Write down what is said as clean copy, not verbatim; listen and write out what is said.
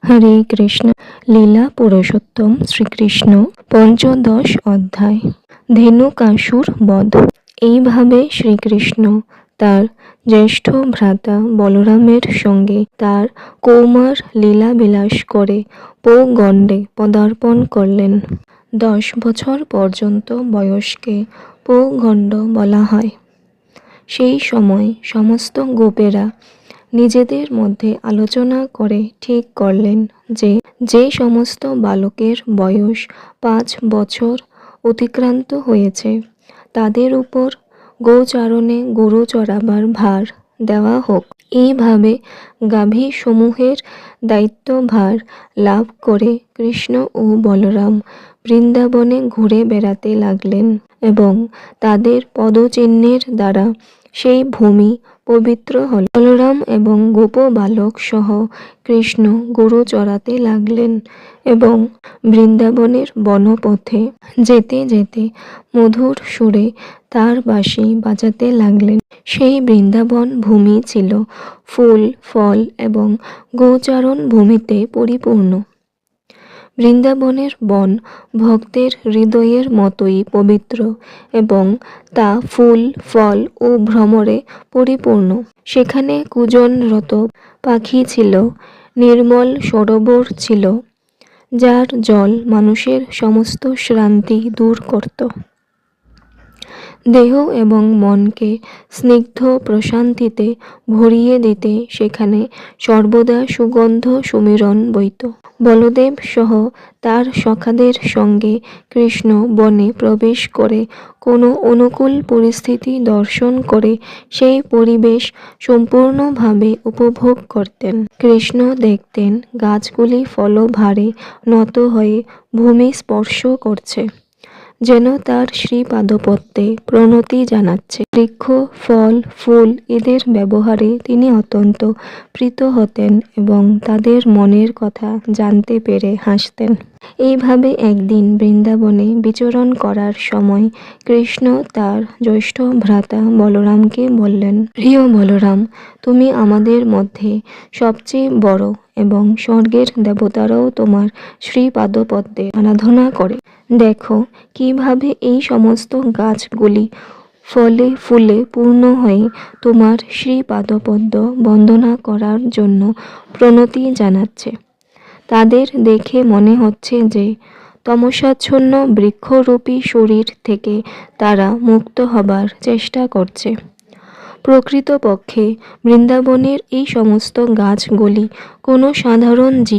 হরে কৃষ্ণ। লীলা পুরুষোত্তম শ্রীকৃষ্ণ পঞ্চদশ অধ্যায়। ধেনুকাসুর বধ। এইভাবে শ্রীকৃষ্ণ তার জ্যেষ্ঠ ভ্রাতা বলরামের সঙ্গে তার কৌমার লীলাবিলাস করে পৌগণ্ডে পদার্পণ করলেন। 10 বছর পর্যন্ত বয়সকে পৌগণ্ড বলা হয়। সেই সময় সমস্ত গোপেরা নিজেদের মধ্যে আলোচনা করে ঠিক করলেন যে যে সমস্ত বালকের বয়স 5 বছর অতিক্রান্ত হয়েছে তাদের উপর গোচারণে গরু চড়াবার ভার দেওয়া হোক। এইভাবে গাভী সমূহের দায়িত্বভার লাভ করে কৃষ্ণ ও বলরাম বৃন্দাবনে ঘুরে বেড়াতে লাগলেন এবং তাদের পদচিহ্নের দ্বারা সেই ভূমি পবিত্র হল। বলরাম এবং গোপ বালক সহ কৃষ্ণ গরু চড়াতে লাগলেন এবং বৃন্দাবনের বনপথে যেতে যেতে মধুর সুরে তার বাঁশি বাজাতে লাগলেন। সেই বৃন্দাবন ভূমি ছিল ফুল ফল এবং গোচারণ ভূমিতে পরিপূর্ণ। বৃন্দাবনের বন ভক্তের হৃদয়ের মতোই পবিত্র এবং তা ফুল ফল ও ভ্রমরে পরিপূর্ণ। সেখানে কূজনরত পাখি ছিল, নির্মল সরোবর ছিল যার জল মানুষের সমস্ত শ্রান্তি দূর করত। দেহ এবং মনকে স্নিগ্ধ প্রশান্তিতে ভরিয়ে দিতে সেখানে সর্বদা সুগন্ধ সুমিরন বইত। বলদেব সহ তার সখাদের সঙ্গে কৃষ্ণ বনে প্রবেশ করে কোনো অনুকূল পরিস্থিতি দর্শন করে সেই পরিবেশ সম্পূর্ণভাবে উপভোগ করতেন। কৃষ্ণ দেখতেন গাছগুলি ফলভারে নত হয়ে ভূমি স্পর্শ করছে, যেন তার শ্রীপাদপদ্মে প্রণতি জানাচ্ছে। বৃক্ষ ফল ফুল এদের ব্যবহারে তিনি অত্যন্ত প্রীত হতেন এবং তাদের মনের কথা জানতে পেরে হাসতেন। এইভাবে একদিন বৃন্দাবনে বিচরণ করার সময় কৃষ্ণ তার জ্যেষ্ঠ ভ্রাতা বলরামকে বললেন, প্রিয় বলরাম, তুমি আমাদের মধ্যে সবচেয়ে বড় এবং স্বর্গের দেবতারাও তোমার শ্রীপাদপদ্মে আরাধনা করে। দেখো কিভাবে এই সমস্ত গাছগুলি ফলে ফুলে পূর্ণ হয়ে তোমার শ্রীপাদপদ্ম বন্দনা করার জন্য প্রণতি জানাচ্ছে। তাদের দেখে মনে হচ্ছে যে তমসাচ্ছন্ন বৃক্ষরূপী শরীর থেকে তারা মুক্ত হবার চেষ্টা করছে। প্রকৃতপক্ষে বৃন্দাবনের এই সমস্ত গাছগুলি কোনো সাধারণ জীব